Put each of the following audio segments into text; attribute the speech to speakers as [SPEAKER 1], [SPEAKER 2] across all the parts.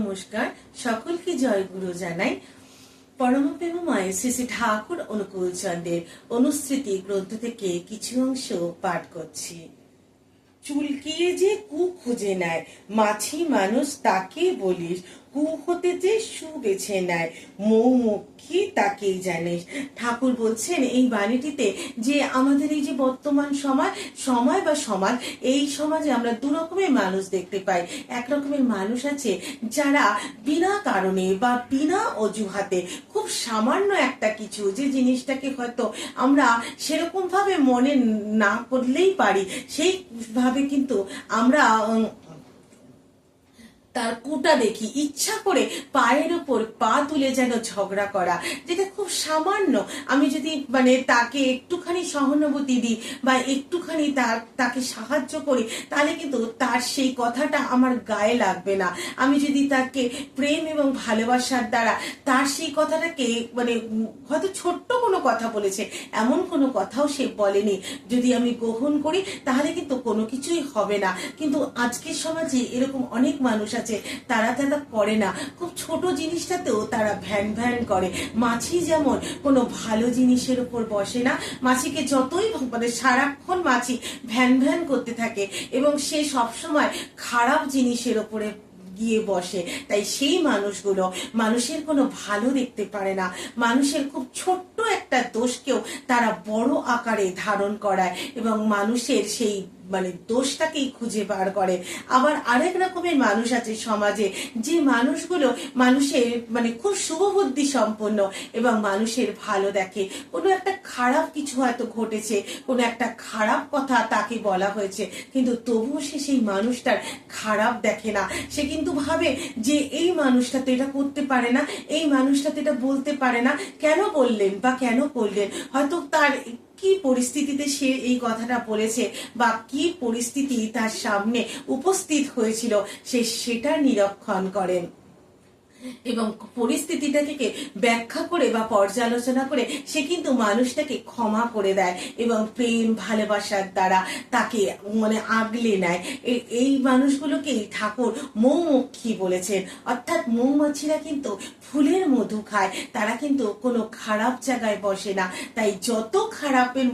[SPEAKER 1] নমস্কার, সকলকে জয় গুরু জানাই। পরম প্রেমময় শ্রী শ্রী ঠাকুর অনুকূল চন্দ্রের অনুস্মৃতি গ্রন্থ থেকে কিছু অংশ পাঠ করছি। চুলকিয়ে যে কু খুঁজে নেয়, মাছি মানুষ তাকে বলিস, কু হতে যে সু বেছে নেয়, মৌমুখী তাকেই জানিস। ঠাকুর বলছেন এই বাণীটিতে যে আমাদের এই যে বর্তমান সময় বা সমাজ, এই সমাজে আমরা দু রকমের মানুষ দেখতে পাই। এক রকমের মানুষ আছে যারা বিনা কারণে বা বিনা অজুহাতে খুব সামান্য একটা কিছু, যে জিনিসটাকে হয়তো আমরা সেরকম ভাবে মনে না করলেই পারি, সেই ভাবে কিন্তু আমরা তার কুটা দেখি, ইচ্ছা করে পায়ের ওপর পা তুলে যেন ঝগড়া করা, যেটা খুব সামান্য। আমি যদি তাকে একটুখানি সহানুভূতি দিই বা একটুখানি তাকে সাহায্য করি, তাহলে কিন্তু তার সেই কথাটা আমার গায়ে লাগবে না। আমি যদি তাকে প্রেম এবং ভালোবাসার দ্বারা তার সেই কথাটাকে হয়তো ছোট্ট কোনো কথা বলেছে, এমন কোনো কথাও সে বলেনি, যদি আমি গ্রহণ করি, তাহলে কিন্তু কোনো কিছুই হবে না। কিন্তু আজকের সমাজে এরকম অনেক মানুষ আছে, তারা করে না। খুব ছোট জিনিসটাতেও তারা ভ্যান ভ্যান করে। মাছি যেমন কোনো ভালো জিনিসের উপর বসে না, মাছিকে যতই সারাক্ষণ মাছি ভ্যান ভ্যান করতে থাকে এবং সে সবসময় খারাপ জিনিসের উপরে গিয়ে বসে। তাই সেই মানুষগুলো মানুষের কোনো ভালো দেখতে পারে না, মানুষের খুব ছোট্ট একটা দোষকেও তারা বড় আকারে ধারণ করায় এবং মানুষের সেই দোষটাকেই খুঁজে বার করে। আবার আরেক রকমের মানুষ আছে সমাজে, যে মানুষগুলো মানুষের খুব শুভবুদ্ধি সম্পন্ন এবং মানুষের ভালো দেখে। কোনো একটা খারাপ কিছু হয়তো ঘটেছে, কোনো একটা খারাপ কথা তাকে বলা হয়েছে, কিন্তু তবুও সে সেই মানুষটার খারাপ দেখে না। সে কিন্তু ভাবে যে এই মানুষটা তো এটা করতে পারে না, এই মানুষটা তো এটা বলতে পারে না, কেন বললেন বা কেন করলেন? হয়তো তার কি পরিস্থিতিতে সে এই কথাটা বলেছে বা কি পরিস্থিতি তার সামনে উপস্থিত হয়েছিল, সে সেটা নিরীক্ষণ করেন এবং পরিস্থিতিটাকে ব্যাখ্যা করে বা পর্যালোচনা করে সে কিন্তু মানুষটাকে ক্ষমা করে দেয় এবং প্রেম ভালোবাসার দ্বারা তাকে আগলে নেয়। এই মানুষগুলোকেই ঠাকুর মৌমুখী বলেছেন। অর্থাৎ মৌমাছিরা কিন্তু ফুলের মধু খায়, তারা কিন্তু কোনো খারাপ জায়গায় বসে না। তাই যত খারাপের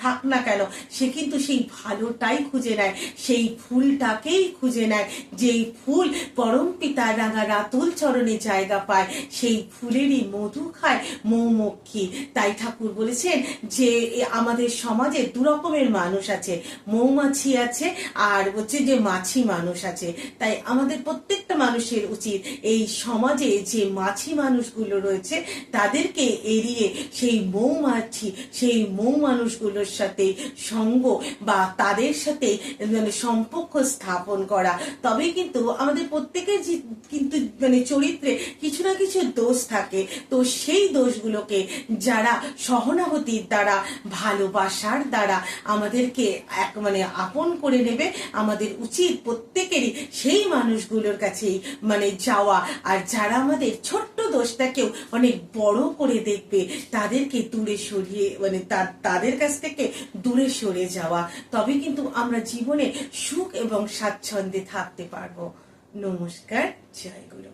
[SPEAKER 1] থাক না কেন, সে কিন্তু সেই ভালোটাই খুঁজে নেয়, সেই ফুলটাকেই খুঁজে নেয়। যেই ফুল পরম পিতা রাঙা রাতুল চরণে জায়গা পায়, সেই ফুলেরই মধু খায় মৌমুখী। তাই ঠাকুর বলেছেন যে আমাদের সমাজে দু রকমের মানুষ আছে, মৌমাছি আছে আর যে মাছি মানুষ আছে। তাই আমাদের প্রত্যেকটা মানুষের উচিত এই সমাজে যে মাছি মানুষগুলো রয়েছে তাদেরকে এড়িয়ে সেই মৌমাছি, সেই মৌ মানুষগুলোর সাথে সঙ্গ বা তাদের সাথে সম্পর্ক স্থাপন করা। তবে কিন্তু আমাদের প্রত্যেকের কিন্তু চরিত্রে কিছু না কিছু দোষ থাকে। তো সেই দোষগুলোকে যারা সহানুভূতির দ্বারা, ভালোবাসার দ্বারা আমাদেরকে আপন করে নেবে, আমাদের উচিত প্রত্যেকেরই সেই মানুষগুলোর কাছেই যাওয়া। আর যারা আমাদের ছোট্ট দোষটাকেও অনেক বড় করে দেখবে, তাদেরকে দূরে সরিয়ে তাদের কাছ থেকে দূরে সরে যাওয়া। তবে কিন্তু আমরা জীবনে সুখ এবং স্বাচ্ছন্দ্যে থাকতে পারবো। নমস্কার, জয় গুরু।